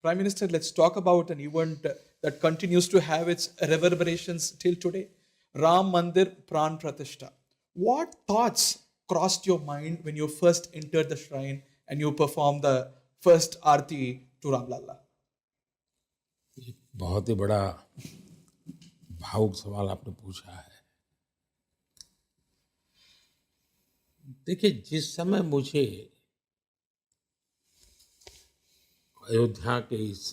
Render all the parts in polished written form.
Prime Minister, let's talk about an event that continues to have its reverberations till today. Ram Mandir Pran Pratishta. What thoughts crossed your mind when you first entered the shrine and you performed the first Aarti to Ram Lalla? बहुत ही बड़ा भावुक सवाल आपने पूछा है। देखिए, जिस समय मुझे अयोध्या के इस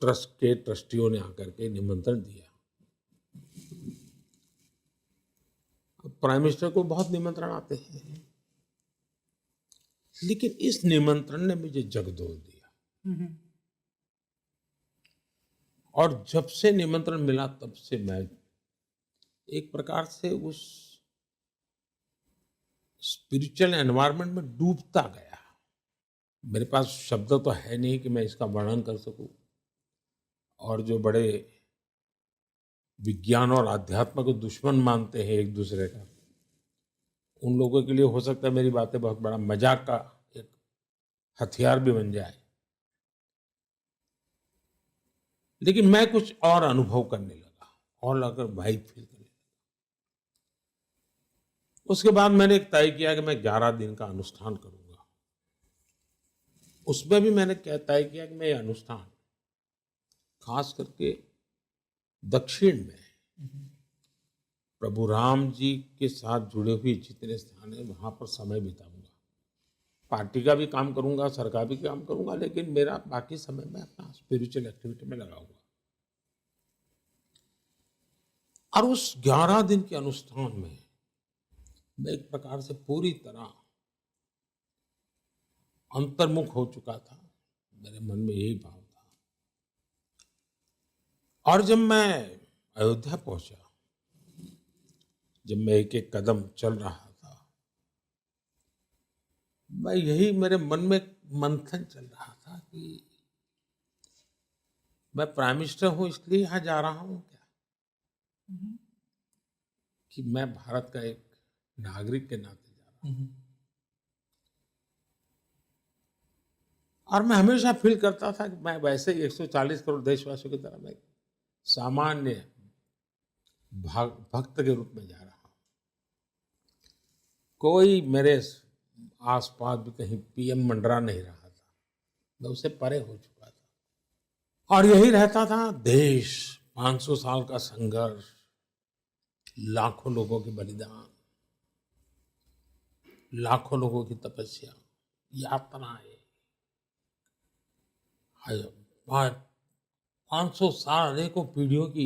ट्रस्ट के ट्रस्टियों ने आकर के निमंत्रण दिया, प्राइम मिनिस्टर को बहुत निमंत्रण आते हैं, लेकिन इस निमंत्रण ने मुझे जगदोल दिया। और जब से निमंत्रण मिला तब से मैं एक प्रकार से उस स्पिरिचुअल एनवायरनमेंट में डूबता गया। मेरे पास शब्द तो है नहीं कि मैं इसका वर्णन कर सकूं। और जो बड़े विज्ञान और अध्यात्म को दुश्मन मानते हैं एक दूसरे का, उन लोगों के लिए हो सकता है मेरी बातें बहुत बड़ा मजाक का एक हथियार भी बन जाए, लेकिन मैं कुछ और अनुभव करने लगा और अगर वाइब फील करने लगा। उसके बाद मैंने एक तय किया कि मैं 11 दिन का अनुष्ठान करूंगा। उसमें भी मैंने तय किया कि मैं ये अनुष्ठान खास करके दक्षिण में प्रभु राम जी के साथ जुड़े हुए जितने स्थान हैं वहां पर समय बिताऊंगा। पार्टी का भी काम करूंगा, सरकार भी काम करूंगा, लेकिन मेरा बाकी समय में अपना स्पिरिचुअल एक्टिविटी में लगाऊंगा। और उस 11 दिन के अनुष्ठान में मैं एक प्रकार से पूरी तरह अंतर्मुख हो चुका था। मेरे मन में यही भाव था। और जब मैं अयोध्या पहुंचा, जब मैं एक एक कदम चल रहा था, मैं यही मेरे मन में मंथन चल रहा था कि मैं प्राइम मिनिस्टर हूं इसलिए यहां जा रहा हूं क्या, कि मैं भारत का एक नागरिक के नाते जा रहा हूं। और मैं हमेशा फील करता था कि मैं वैसे ही 140 करोड़ देशवासियों की तरह मैं सामान्य भक्त के रूप में जा रहा हूं। कोई मेरे आसपास भी कहीं पीएम मंडरा नहीं रहा था, मैं उससे परे हो चुका था। और यही रहता था देश, 500 साल का संघर्ष, लाखों लोगों के बलिदान, लाखों लोगों की तपस्या, यातनाएं, 500 साल, अनेकों पीढ़ियों की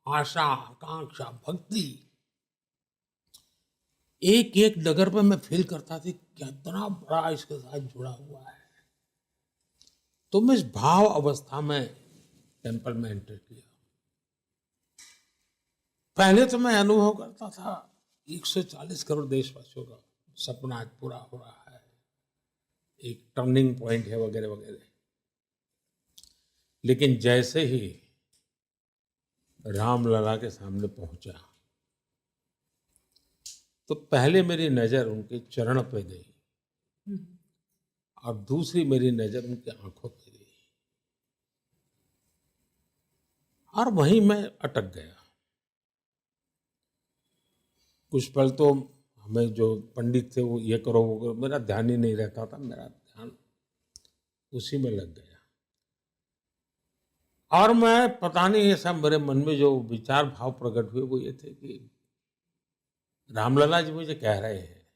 आशा, आकांक्षा, भक्ति, एक एक डगर पर मैं फील करता था कितना बड़ा इसके साथ जुड़ा हुआ है। तो मैं इस भाव अवस्था में टेंपल में एंटर किया। पहले तो मैं अनुभव करता था 140 करोड़ देशवासियों का सपना आज पूरा हो रहा है, एक टर्निंग पॉइंट है वगैरह वगैरह। लेकिन जैसे ही रामलला के सामने पहुंचा तो पहले मेरी नजर उनके चरण पे गई और दूसरी मेरी नजर उनकी आंखों पे गई और वहीं मैं अटक गया। कुछ पल तो हमें जो पंडित थे वो ये करो वो करो, मेरा ध्यान ही नहीं रहता था, मेरा ध्यान उसी में लग गया। और मैं पता नहीं ऐसा मेरे मन में जो विचार भाव प्रकट हुए वो ये थे कि रामलला जी मुझे कह रहे हैं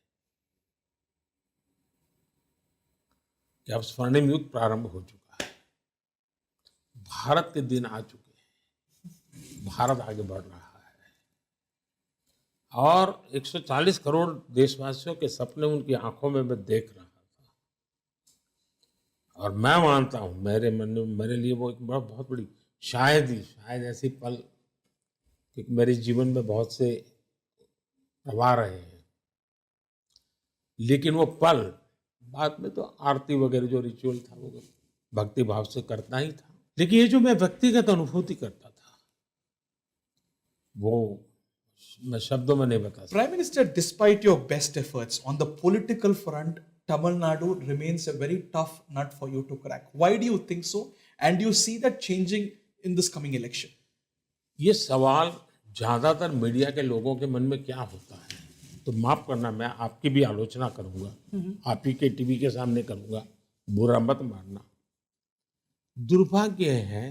कि अब स्वर्णिम युग प्रारंभ हो चुका है, भारत के दिन आ चुके हैं, भारत आगे बढ़ रहा है और 140 करोड़ देशवासियों के सपने उनकी आंखों में मैं देख रहा था। और मैं मानता हूं मेरे मन में, मेरे लिए वो एक बहुत बड़ी शायद ऐसी पल, क्योंकि मेरे जीवन में बहुत से प्रवाह रहे हैं, लेकिन वो पल बाद में तो आरती वगैरह जो रिचुअल था वो भक्ति भाव से करता ही था, लेकिन ये जो मैं व्यक्तिगत अनुभूति करता था वो मैं शब्दों में नहीं बता सकता। Prime Minister, despite your best efforts on the political front, Tamil Nadu remains a very tough nut for you to crack. Why do you think so? And do you see that changing in this coming election? ये सवाल ज्यादातर media के लोगों के मन में क्या होता है, तो माफ करना, मैं आपकी भी आलोचना करूंगा, आप ही के टीवी के सामने करूंगा, बुरा मत मानना। दुर्भाग्य है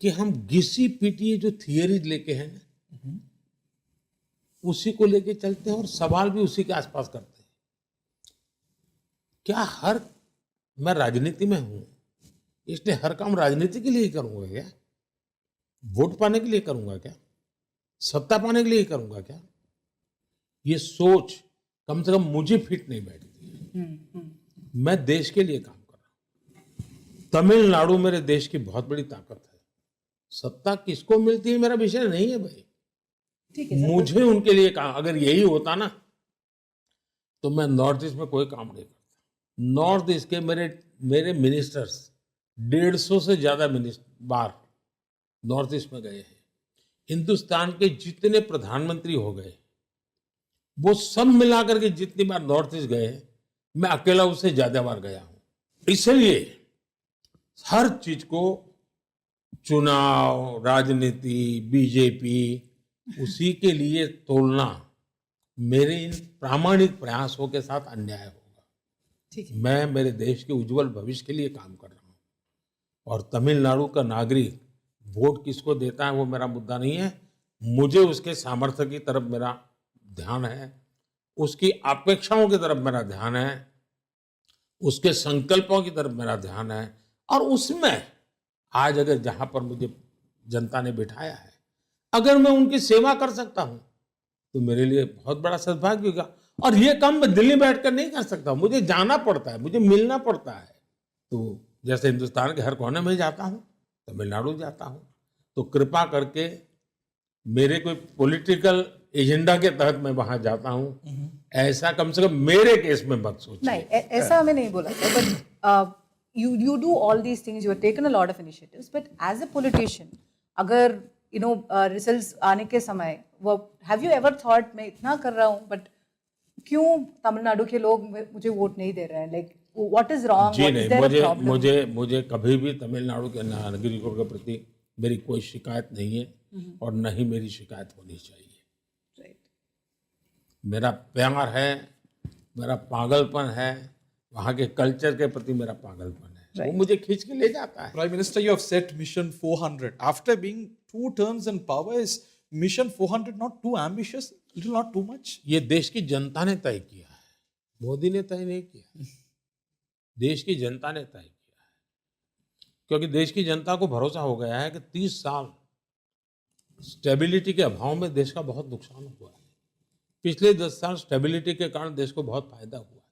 कि हम घिसी पीटी जो थियरीज लेके हैं ना, उसी को लेके चलते हैं और सवाल भी उसी के आसपास करते हैं। क्या मैं राजनीति में हूं इसलिए हर काम राजनीति के लिए ही करूंगा क्या? वोट पाने के लिए करूंगा क्या? सत्ता पाने के लिए ही करूंगा क्या? ये सोच कम से कम मुझे फिट नहीं बैठती है। मैं देश के लिए काम कर रहा हूं। तमिलनाडु मेरे देश की बहुत बड़ी ताकत है। सत्ता किसको मिलती है मेरा विषय नहीं है भाई। ठीक है सर, मुझे उनके लिए काम, अगर यही होता ना तो मैं नॉर्थ ईस्ट में कोई काम नहीं करता। नॉर्थ ईस्ट के मेरे मिनिस्टर्स 150 से ज्यादा बार नॉर्थ ईस्ट में गए हैं। हिंदुस्तान के जितने प्रधानमंत्री हो गए वो सब मिलाकर के जितनी बार नॉर्थ ईस्ट गए, मैं अकेला उससे ज्यादा बार गया हूं। इसलिए हर चीज को, चुनाव, राजनीति, बीजेपी, उसी के लिए तोलना मेरे इन प्रामाणिक प्रयासों के साथ अन्याय होगा। ठीक है। मैं मेरे देश के उज्जवल भविष्य के लिए काम कर रहा हूं और तमिलनाडु का नागरिक वोट किसको देता है वो मेरा मुद्दा नहीं है। मुझे उसके सामर्थ्य की तरफ मेरा ध्यान है, उसकी अपेक्षाओं की तरफ मेरा ध्यान है, उसके संकल्पों की तरफ मेरा ध्यान है। और उसमें आज अगर जहां पर मुझे जनता ने बिठाया है, अगर मैं उनकी सेवा कर सकता हूं तो मेरे लिए बहुत बड़ा सद्भाग्य होगा। और ये काम मैं दिल्ली बैठकर नहीं कर सकता, मुझे जाना पड़ता है, मुझे मिलना पड़ता है। तो जैसे हिंदुस्तान के हर कोने में जाता हूं, तमिलनाडु जाता हूं, तो कृपा करके मेरे कोई पॉलिटिकल एजेंडा के तहत मैं वहां जाता हूं, ऐसा कम से कम मेरे केस में मत सोचिए। नहीं, ऐसा हमें नहीं बोला sir, but you do all these things, you have taken a lot of initiatives, but as a politician, अगर रिजल्ट्स आने के समय वो हैव यू एवर थॉट मैं इतना कर रहा हूँ बट क्यों तमिलनाडु के लोग मुझे वोट नहीं दे रहे हैं, लाइक व्हाट इज रॉन्ग, जी व्हाट इज नहीं, देयर अ प्रॉब्लम? मुझे कभी भी तमिलनाडु के नागरिकों के प्रति मेरी कोई शिकायत नहीं है और न ही मेरी शिकायत होनी चाहिए। राइट। मेरा प्यार है, मेरा पागलपन है, वहाँ के कल्चर के प्रति मेरा पागलपन है, वो मुझे खींच के ले जाता है। Prime Minister, you have set Mission 400. After being 2 terms in power, is Mission 400 not too ambitious? Little not too much? ये देश की जनता ने तय किया है, मोदी ने तय नहीं किया, देश की जनता ने तय किया है। क्योंकि देश की जनता को भरोसा हो गया है कि 30 साल स्टेबिलिटी के अभाव में देश का बहुत नुकसान हुआ है। पिछले 10 साल स्टेबिलिटी के कारण देश को बहुत फायदा हुआ है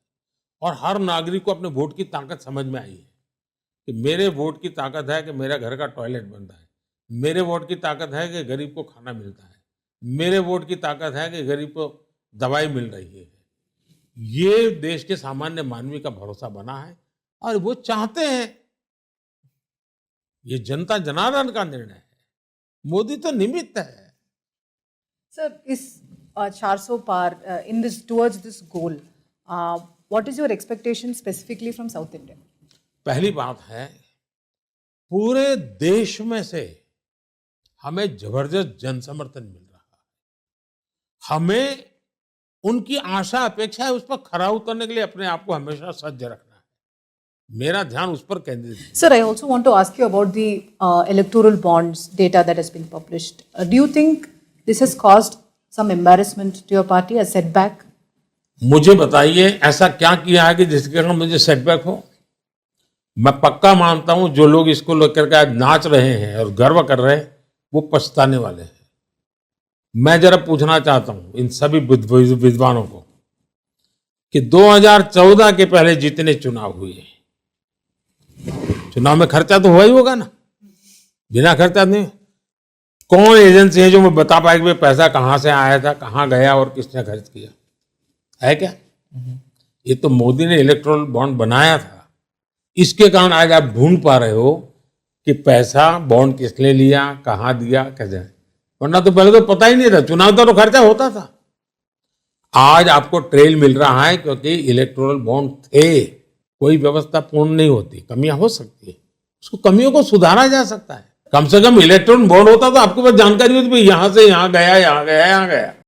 और हर नागरिक को अपने वोट की ताकत समझ में आई है कि मेरे वोट की ताकत है कि मेरा घर का टॉयलेट बनता है, मेरे वोट की ताकत है कि गरीब को खाना मिलता है, मेरे वोट की ताकत है कि गरीब को दवाई मिल रही है। ये देश के सामान्य मानवी का भरोसा बना है और वो चाहते हैं, ये जनता जनार्दन का निर्णय है, मोदी तो निमित्त है। सर, इस 400 पार in this towards this goal, what is your expectation specifically from South India? पहली बात है, पूरे देश में से हमें जबरदस्त जन समर्थन मिल रहा है। हमें उनकी आशा अपेक्षा है उस पर खरा उतरने के लिए अपने आप को हमेशा सज्ज रखना है। मेरा ध्यान उस पर केंद्रित है। Sir, I also want to ask you about the electoral bonds data that has been published. Do you think this has caused some embarrassment to your party, a setback? मुझे बताइए ऐसा क्या किया है कि जिसके कारण मुझे सेटबैक हो? मैं पक्का मानता हूं जो लोग इसको लेकर के आज नाच रहे हैं और गर्व कर रहे हैं वो पछताने वाले हैं। मैं जरा पूछना चाहता हूं इन सभी विद्वानों को कि 2014 के पहले जितने चुनाव हुए, चुनाव में खर्चा तो हुआ ही होगा ना, बिना खर्चा नहीं। कौन एजेंसी है जो मैं बता पाएगी पैसा कहां से आया था, कहां गया और किसने खर्च किया है? क्या ये तो मोदी ने इलेक्ट्रल बॉन्ड बनाया था, इसके कारण आज आप ढूंढ पा रहे हो कि पैसा बॉन्ड किसने लिया, कहां दिया, कैसे। वरना तो पहले तो पता ही नहीं था, चुनाव था तो खर्चा होता था। आज आपको ट्रेल मिल रहा है क्योंकि इलेक्टोरल बॉन्ड थे। कोई व्यवस्था पूर्ण नहीं होती, कमियां हो सकती है, उसको कमियों को सुधारा जा सकता है। कम से कम इलेक्ट्रॉन बॉन्ड होता तो आपके पास जानकारी होती, भाई यहाँ से यहाँ गया, यहाँ गया, यहाँ गया।